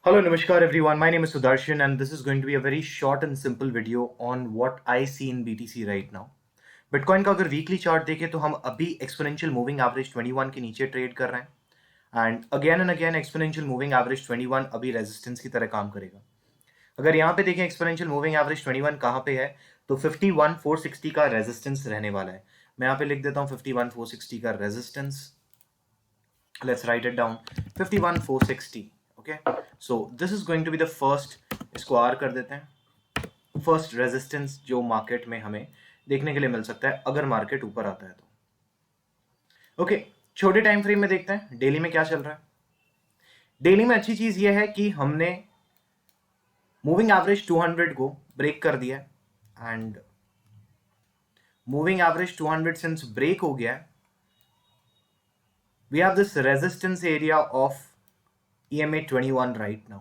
Hello, Namaskar everyone. My name is Sudarshan, and this is going to be a very short and simple video on what I see in BTC right now. Bitcoin का अगर weekly chart देखें तो हम अभी exponential moving average 21 के नीचे trade कर रहे हैं and again exponential moving average 21 अभी रेजिस्टेंस की तरह काम करेगा। अगर यहाँ पे देखें एक्सपोनेंशियल मूविंग एवरेज 21 कहाँ पे है तो 51,460 का रेजिस्टेंस रहने वाला है। मैं यहाँ पे लिख देता हूँ 51,460 का resistance. Let's write it down, 51,460. Okay, so this is going to be the first, इसको R कर देते हैं, फर्स्ट रेजिस्टेंस जो मार्केट में हमें देखने के लिए मिल सकता है अगर मार्केट ऊपर आता है तो। ओके, छोटे टाइम फ्रेम में देखते हैं डेली में क्या चल रहा है। डेली में अच्छी चीज ये है कि हमने मूविंग एवरेज 200 को ब्रेक कर दिया है and moving average 200 since break हो गया है, we have this resistance area of EMA 21 right now.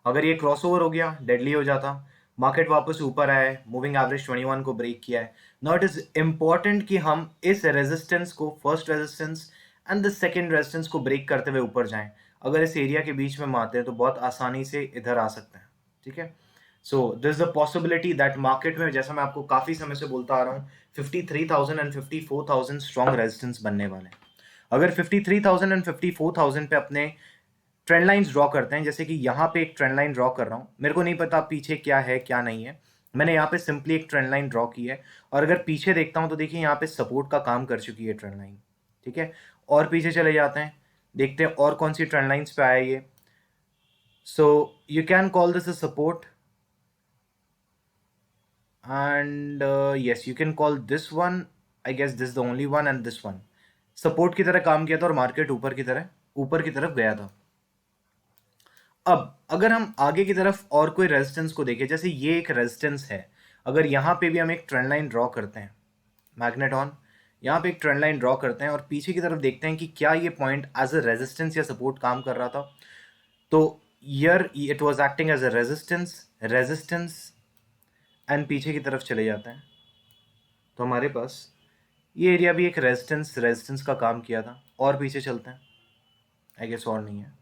अगर ये क्रॉसओवर हो गया, डेडली हो जाता, मार्केट वापस ऊपर आया है, मूविंग एवरेज 21 को ब्रेक किया है। नाउ इट इज इंपॉर्टेंट कि हम इस रेजिस्टेंस को, first resistance and the second resistance को ब्रेक करते हुए ऊपर जाएं। अगर इस एरिया के बीच में हम आते हैं तो बहुत आसानी से इधर आ सकते हैं। ठीक है, so this is the possibility that market में, जैसा मैं आपको काफी समय से बोलता आ रहा हूँ, 53,000 एंड 54,000 स्ट्रॉन्ग रेजिस्टेंस बनने वाले हैं। अगर 53,000 एंड 54,000 पे अपने ट्रेंड लाइंस ड्रॉ करते हैं, जैसे कि यहाँ पे एक ट्रेंड लाइन ड्रॉ कर रहा हूँ, मेरे को नहीं पता पीछे क्या है क्या नहीं है, मैंने यहाँ पे सिंपली एक ट्रेंड लाइन ड्रॉ की है और अगर पीछे देखता हूँ तो देखिए यहाँ पे सपोर्ट का काम कर चुकी है ट्रेंड लाइन। ठीक है, और पीछे चले जाते हैं, देखते हैं और कौन सी ट्रेंड लाइंस पे आया ये। So you can call this a support and yes, you can call this one, I guess this is the only one, and this one support की तरह काम किया था और मार्केट ऊपर की तरफ गया था। अब अगर हम आगे की तरफ और कोई रेजिस्टेंस को देखें, जैसे ये एक रेजिस्टेंस है, अगर यहाँ पे भी हम एक ट्रेंड लाइन ड्रॉ करते हैं, मैग्नेट ऑन, यहाँ पे एक ट्रेंड लाइन ड्रॉ करते हैं और पीछे की तरफ देखते हैं कि क्या ये पॉइंट एज अ रेजिस्टेंस या सपोर्ट काम कर रहा था, तो year it was acting as a resistance and पीछे की तरफ चले जाते हैं तो हमारे पास ये एरिया भी एक रेजिस्टेंस का काम किया था। और पीछे चलते हैं, आई गेस और नहीं है,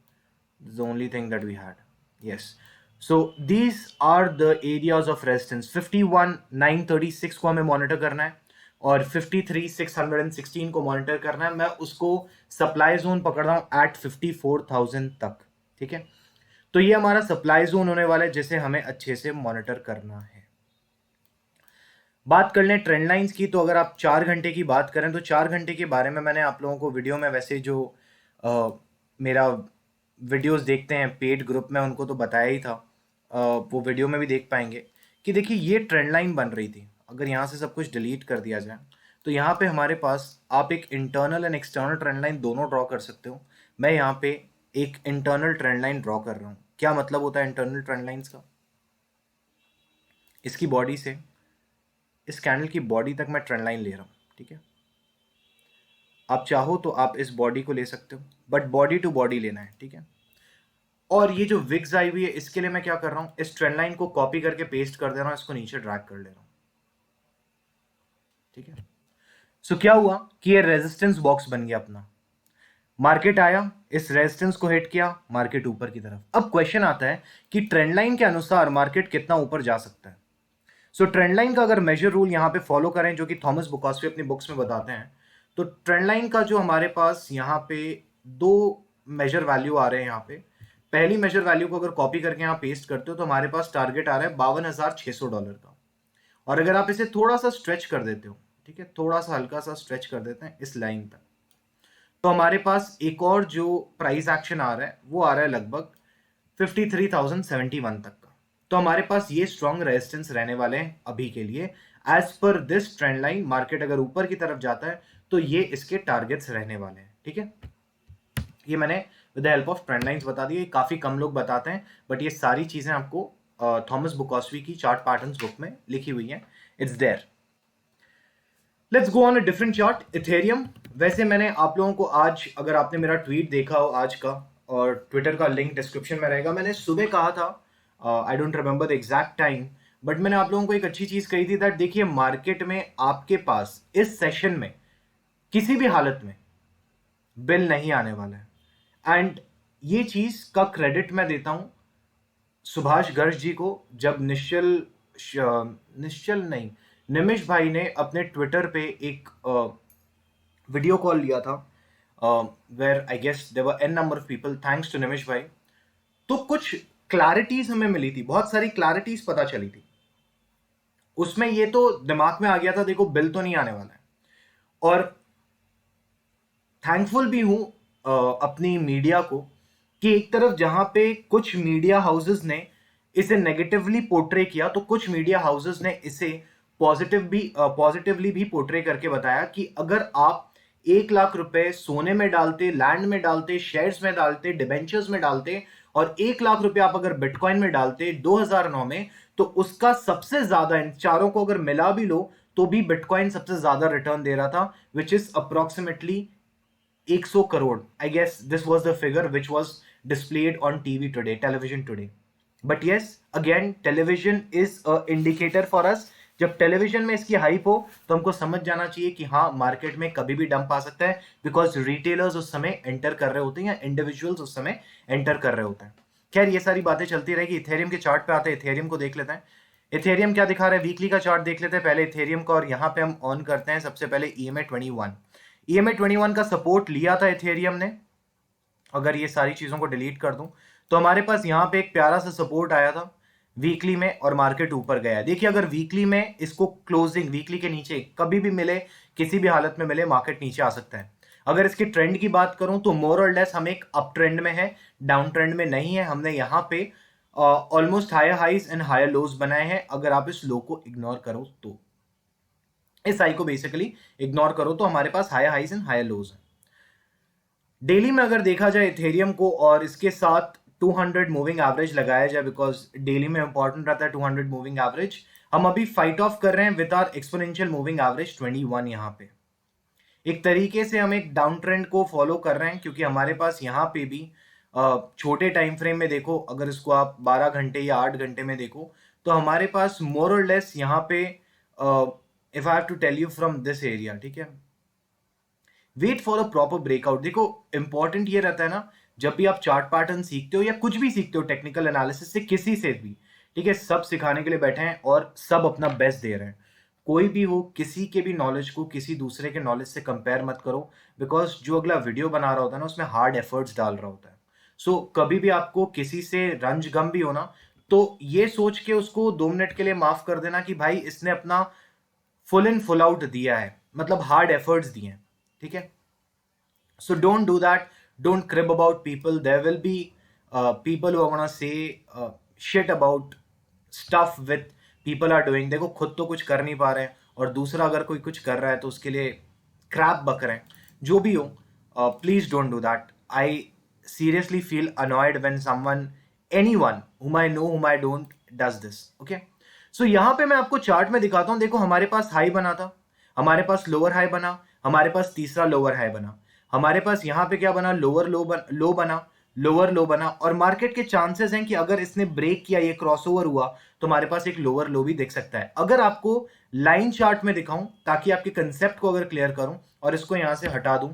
this is the only thing that we had. Yes, so these are the areas of resistance. 51,936 को हमें मॉनिटर करना है और 53,616 को मॉनिटर करना है। मैं उसको सप्लाई जोन पकड़ रहा हूं एट 54,000 तक। ठीक है, तो ये हमारा सप्लाई जोन होने वाला है जिसे हमें अच्छे से मॉनिटर करना है। बात कर लें ट्रेंड लाइंस की, तो अगर आप 4 घंटे की बात करें तो 4 घंटे के बारे में मैंने आप लोगों को वीडियो में, वैसे जो मेरा वीडियोस देखते हैं पेड ग्रुप में, उनको तो बताया ही था, वो वीडियो में भी देख पाएंगे कि देखिए ये ट्रेंड लाइन बन रही थी। अगर यहाँ से सब कुछ डिलीट कर दिया जाए तो यहाँ पे हमारे पास आप एक internal and external trend line दोनों ड्रॉ कर सकते हो। मैं यहाँ पे एक इंटरनल ट्रेंड लाइन ड्रॉ कर रहा हूँ। क्या मतलब होता है इंटरनल ट्रेंड लाइन्स का? इसकी बॉडी से इस कैंडल की बॉडी तक मैं ट्रेंड लाइन ले रहा हूँ। ठीक है, आप चाहो तो आप इस बॉडी को ले सकते हो, बट बॉडी टू बॉडी लेना है। ठीक है, और ये जो विक्स आई हुई है इसके लिए मैं क्या कर रहा हूँ, इस ट्रेंड लाइन को कॉपी करके पेस्ट कर दे रहा हूँ, इसको नीचे ड्रैग कर ले रहा हूँ। ठीक है, सो क्या हुआ कि ये रेजिस्टेंस बॉक्स बन गया अपना। मार्केट आया, इस रेजिस्टेंस को हिट किया, मार्केट ऊपर की तरफ। अब क्वेश्चन आता है कि ट्रेंड लाइन के अनुसार मार्केट कितना ऊपर जा सकता है। सो ट्रेंड लाइन का अगर मेजर रूल यहाँ पे फॉलो करें, जो कि थॉमस बुकॉस्की अपनी बुक्स में बताते हैं, तो ट्रेंड लाइन का जो हमारे पास यहाँ पे दो मेजर वैल्यू आ रहे हैं। यहाँ पे पहली मेजर वैल्यू को अगर कॉपी करके यहाँ पेस्ट करते हो तो हमारे पास टारगेट आ रहा है $52,600 का। और अगर आप इसे थोड़ा सा स्ट्रेच कर देते हो, ठीक है, थोड़ा सा हल्का सा स्ट्रेच कर देते हैं इस लाइन तक, तो हमारे पास एक और जो प्राइस एक्शन आ रहा है वो आ रहा है लगभग 53,071 तक का। तो हमारे पास ये स्ट्रॉन्ग रेजिस्टेंस रहने वाले हैं अभी के लिए। As per this trend line, market अगर ऊपर की तरफ जाता है तो ये इसके टारगेट्स रहने वाले हैं। ठीक है, ये मैंने with the help of trend lines बता दिए। काफी कम लोग बताते हैं, बट ये सारी चीजें आपको थॉमस बुकॉस्की की चार्ट पैटर्न्स बुक में लिखी हुई हैं। It's there. Let's go on a different chart, Ethereum. वैसे मैंने आप लोगों को आज, अगर आपने मेरा ट्वीट देखा हो आज का, और ट्विटर का लिंक डिस्क्रिप्शन में रहेगा, मैंने सुबह कहा था, I don't remember the exact time, but मैंने आप लोगों को एक अच्छी चीज कही थी दैट देखिए मार्केट में आपके पास इस सेशन में किसी भी हालत में बिल नहीं आने वाला है। एंड ये चीज का क्रेडिट मैं देता हूं सुभाष गर्ग जी को, जब निश्चल नहीं, निमिष भाई ने अपने ट्विटर पे एक वीडियो कॉल लिया था, where I guess there were a number of people, thanks to Nimish भाई। तो कुछ क्लैरिटीज हमें मिली थी, बहुत सारी क्लैरिटीज पता चली थी। उसमें ये तो दिमाग में आ गया था, देखो बिल तो नहीं आने वाला है। और थैंकफुल भी हूं अपनी मीडिया को कि एक तरफ जहां पे कुछ मीडिया हाउसेस ने इसे नेगेटिवली पोर्ट्रे किया, तो कुछ मीडिया हाउसेस ने इसे पॉजिटिवली भी पोर्ट्रे करके बताया कि अगर आप 1 लाख रुपए सोने में डालते, लैंड में डालते, शेयर्स में डालते, डिबेंचर्स में डालते, और 1 लाख रुपए आप अगर बिटकॉइन में डालते 2009 में, तो उसका सबसे ज्यादा, इन चारों को अगर मिला भी लो तो भी बिटकॉइन सबसे ज्यादा रिटर्न दे रहा था, which is approximately 100 crore. I guess this was the figure which was displayed on TV today, television today. But yes, again television is a indicator for us. जब टेलीविजन में इसकी हाइप हो तो हमको समझ जाना चाहिए कि हाँ, मार्केट में कभी भी डंप आ सकता है, बिकॉज रिटेलर्स उस समय एंटर कर रहे होते हैं या इंडिविजुअल्स उस समय एंटर कर रहे होते हैं। खैर, ये सारी बातें चलती रहेगी। इथेरियम के चार्ट पे आते हैं, इथेरियम को देख लेते हैं। इथेरियम क्या दिखा रहा है, वीकली का चार्ट देख लेते हैं पहले इथेरियम का, और यहाँ पे हम ऑन करते हैं सबसे पहले EMA 21। EMA 21 का सपोर्ट लिया था इथेरियम ने। अगर ये सारी चीजों को डिलीट कर दूं तो हमारे पास यहाँ पे एक प्यारा सा सपोर्ट आया था वीकली में, और मार्केट ऊपर गया। देखिए, अगर वीकली में इसको क्लोजिंग वीकली के नीचे कभी भी मिले, किसी भी हालत में मिले, मार्केट नीचे आ सकता है। अगर इसके ट्रेंड की बात करूं तो मोर और लेस हम एक अप ट्रेंड में है, डाउन ट्रेंड में नहीं है। हमने यहाँ पे almost higher highs and higher lows बनाए हैं। अगर आप इस लो को इग्नोर करो तो, इस हाई को बेसिकली इग्नोर करो तो हमारे पास higher highs and higher lows है। डेली में अगर देखा जाए इथेरियम को और इसके साथ 200 मूविंग एवरेज लगाया जाए, बिकॉज डेली में इंपॉर्टेंट रहता है 200 मूविंग एवरेज, हम अभी फाइट ऑफ कर रहे हैं with our exponential moving average 21। यहाँ पे एक तरीके से हम एक डाउन ट्रेंड को फॉलो कर रहे हैं, क्योंकि हमारे पास यहाँ पे भी छोटे टाइम फ्रेम में देखो, अगर इसको आप 12 घंटे या 8 घंटे में देखो, तो हमारे पास मोर और लेस यहाँ पे, if I have to tell you from this area, ठीक है, wait for a proper breakout. देखो, इंपॉर्टेंट ये रहता है ना, जब भी आप चार्ट पैटर्न सीखते हो या कुछ भी सीखते हो टेक्निकल एनालिसिस से, किसी से भी, ठीक है, सब सिखाने के लिए बैठे हैं और सब अपना बेस्ट दे रहे हैं। कोई भी हो, किसी के भी नॉलेज को किसी दूसरे के नॉलेज से कंपेयर मत करो, बिकॉज जो अगला वीडियो बना रहा होता है ना, उसमें हार्ड एफर्ट्स डाल रहा होता है। सो कभी भी आपको किसी से रंज गम भी हो ना, तो ये सोच के उसको 2 मिनट के लिए माफ कर देना कि भाई इसने अपना फुल इन फुल आउट दिया है, मतलब हार्ड एफर्ट्स दिए हैं, ठीक है। So don't do that. Don't crib about people. There will be people who are gonna say shit about stuff with people are doing. देखो, खुद तो कुछ कर नहीं पा रहे हैं और दूसरा अगर कोई कुछ कर रहा है तो उसके लिए क्रैप बक रहे हैं। जो भी हो, please don't do that. I seriously feel annoyed when someone, anyone whom I know, whom I don't, does this. Okay? So यहाँ पे मैं आपको चार्ट में दिखाता हूँ। देखो, हमारे पास हाई बना था, हमारे पास लोअर हाई बना, हमारे पास तीसरा लोअर हाई बना, हमारे पास यहाँ पे क्या बना, लोअर लो बना, लोअर लो बना, और मार्केट के चांसेस हैं कि अगर इसने ब्रेक किया, ये क्रॉसओवर हुआ, तो हमारे पास एक लोअर लो भी दिख सकता है। अगर आपको लाइन चार्ट में दिखाऊं ताकि आपके कंसेप्ट को अगर क्लियर करूं और इसको यहां से हटा दूं,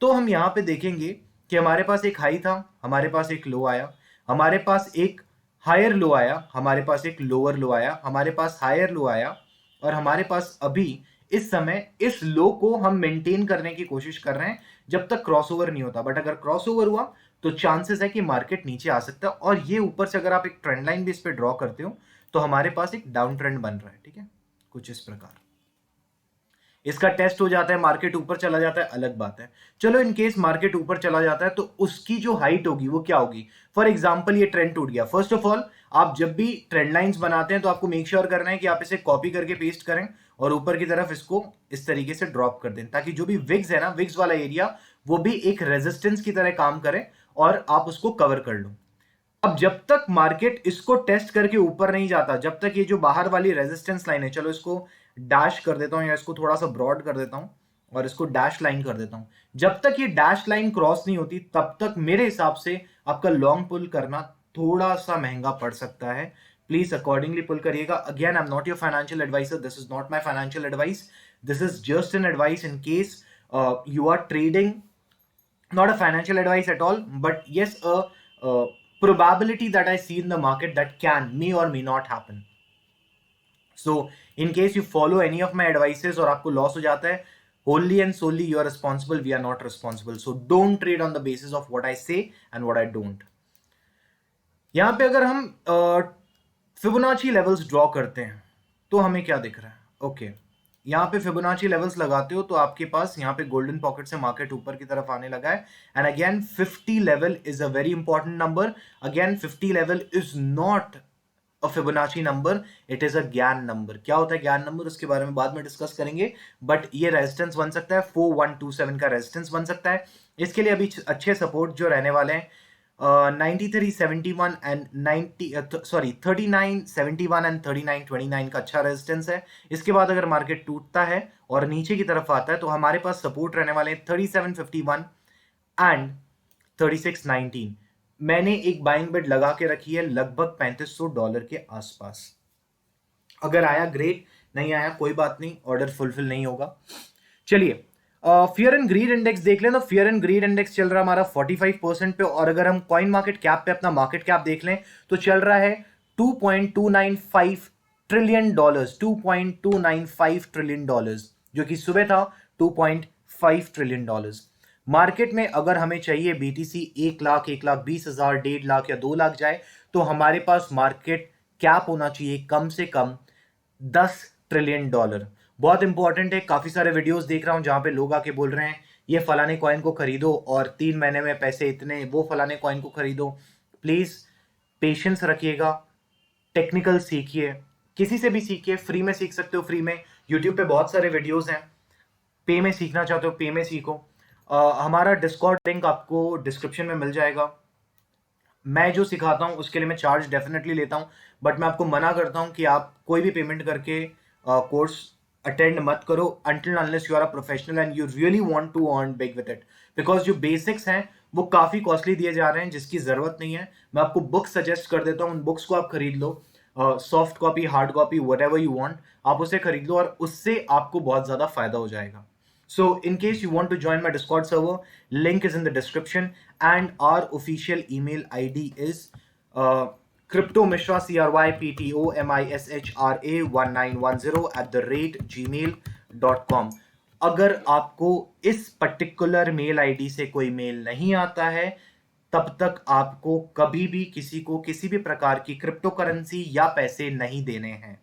तो हम यहां पे देखेंगे कि हमारे पास एक हाई था, हमारे पास एक लो आया, हमारे पास एक हायर लो आया, हमारे पास एक लोअर लो आया, हमारे पास हायर लो आया, और हमारे पास अभी इस समय इस लो को हम मेंटेन करने की कोशिश कर रहे हैं जब तक क्रॉसओवर नहीं होता। बट अगर क्रॉसओवर हुआ तो चांसेस है कि मार्केट नीचे आ सकता है, और ये ऊपर से अगर आप एक ट्रेंड लाइन भी इस पे ड्रॉ करते हो तो हमारे पास एक डाउन ट्रेंड बन रहा है, ठीक है, कुछ इस प्रकार। इसका टेस्ट हो जाता है, मार्केट ऊपर चला जाता है, अलग बात है। चलो, इन केस मार्केट ऊपर चला जाता है तो उसकी जो हाइट होगी वो क्या होगी। फॉर एग्जांपल, ये ट्रेंड टूट गया। फर्स्ट ऑफ ऑल, आप जब भी ट्रेंड लाइंस बनाते हैं तो आपको मेक श्योर करना है कि आप इसे कॉपी करके पेस्ट करें और ऊपर की तरफ इसको इस तरीके से ड्रॉप कर दें, ताकि जो भी विग्स है ना, विग्स वाला एरिया, वो भी एक रेजिस्टेंस की तरह काम करे और आप उसको कवर कर लो। अब जब तक मार्केट इसको टेस्ट करके ऊपर नहीं जाता, जब तक ये जो बाहर वाली रेजिस्टेंस लाइन है, चलो इसको डैश कर देता हूं या इसको थोड़ा सा ब्रॉड कर देता हूं और इसको डैश लाइन कर देता हूं, जब तक ये डैश लाइन क्रॉस नहीं होती तब तक मेरे हिसाब से आपका लॉन्ग पुल करना थोड़ा सा महंगा पड़ सकता है। प्लीज अकॉर्डिंगली पुल करिएगा। Again, I am not your financial adviser, this is not my financial advice, this is just an advice in case you are trading not a financial advice at all, but yes, a probability that I see in the market that may or may not happen. So in case you follow any of my advices और आपको loss हो जाता है, wholly and solely you are responsible, we are not responsible. So don't trade on the basis of what I say and what I don't. यहां पे अगर हम Fibonacci levels draw करते हैं तो हमें क्या दिख रहा है? ओके, यहाँ पे फिबोनाची लेवल्स लगाते हो तो आपके पास यहाँ पे गोल्डन पॉकेट से मार्केट ऊपर की तरफ आने लगा है. And again 50 level is a very important number. Again 50 level is not a Fibonacci number, it is a ज्ञान नंबर. क्या होता है ज्ञान नंबर, उसके बारे में बाद में डिस्कस करेंगे. बट ये रेजिस्टेंस बन सकता है, 4127 का रेजिस्टेंस बन सकता है. इसके लिए अभी अच्छे सपोर्ट जो रहने वाले हैं 9371 एंड 3971 एंड 3929 का अच्छा रेजिस्टेंस है. इसके बाद अगर मार्केट टूटता है और नीचे की तरफ आता है तो हमारे पास सपोर्ट रहने वाले हैं 3751 एंड 3619. मैंने एक बाइंग बिड लगा के रखी है लगभग $3500 के आसपास. अगर आया ग्रेट, नहीं आया कोई बात नहीं, ऑर्डर फुलफिल नहीं होगा. चलिए फियर एंड ग्रीड इंडेक्स देख लें तो फियर एंड ग्रीड इंडेक्स चल रहा है हमारा 45% पे. और अगर हम कॉइन मार्केट कैप पे अपना मार्केट कैप देख लें तो चल रहा है $2.295 ट्रिलियन, $2.295 ट्रिलियन, जो कि सुबह था $2.5 ट्रिलियन. मार्केट में अगर हमें चाहिए बीटीसी 1 लाख, 1,20,000, 1.5 लाख या 2 लाख जाए तो हमारे पास मार्केट कैप होना चाहिए कम से कम $10 ट्रिलियन. बहुत इंपॉर्टेंट है. काफी सारे वीडियोस देख रहा हूं जहां पे लोग आके बोल रहे हैं ये फलाने कॉइन को खरीदो और 3 महीने में पैसे इतने, वो फलाने कॉइन को खरीदो. प्लीज पेशेंस रखिएगा, टेक्निकल सीखिए, किसी से भी सीखिए. फ्री में सीख सकते हो, फ्री में यूट्यूब पे बहुत सारे वीडियोस हैं. पे में सीखना चाहते हो पे में सीखो. हमारा डिस्कॉर्ड लिंक आपको डिस्क्रिप्शन में मिल जाएगा. मैं जो सिखाता हूं उसके लिए मैं चार्ज डेफिनेटली लेता हूं, बट मैं आपको मना करता हूं कि आप कोई भी पेमेंट करके कोर्स अटेंड मत करो until unless you are a professional and you really want to earn big with it. Because जो बेसिक्स हैं वो काफी कॉस्टली दिए जा रहे हैं जिसकी जरूरत नहीं है. मैं आपको बुक्स सजेस्ट कर देता हूँ, उन बुक्स को आप खरीद लो. Soft copy, hard copy, whatever you want, आप उसे खरीद लो और उससे आपको बहुत ज्यादा फायदा हो जाएगा. So in case you want to join my Discord server, link is in the description and our official email ID is cryptomishra, cryptomishra1910@gmail.com. अगर आपको इस पर्टिकुलर मेल आईडी से कोई मेल नहीं आता है तब तक आपको कभी भी किसी को किसी भी प्रकार की क्रिप्टो करेंसी या पैसे नहीं देने हैं.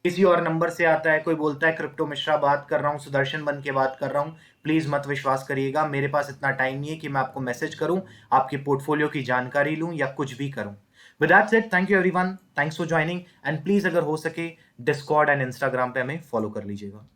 किसी और नंबर से आता है, कोई बोलता है क्रिप्टो मिश्रा बात कर रहा हूं, सुदर्शन बन के बात कर रहा हूं, प्लीज मत विश्वास करिएगा. मेरे पास इतना टाइम नहीं है कि मैं आपको मैसेज करूं, आपके पोर्टफोलियो की जानकारी लूं या कुछ भी करूं. With that said, thank you everyone, thanks for joining and please अगर हो सके डिस्कॉर्ड एंड इंस्टाग्राम पे हमें फॉलो कर लीजिएगा.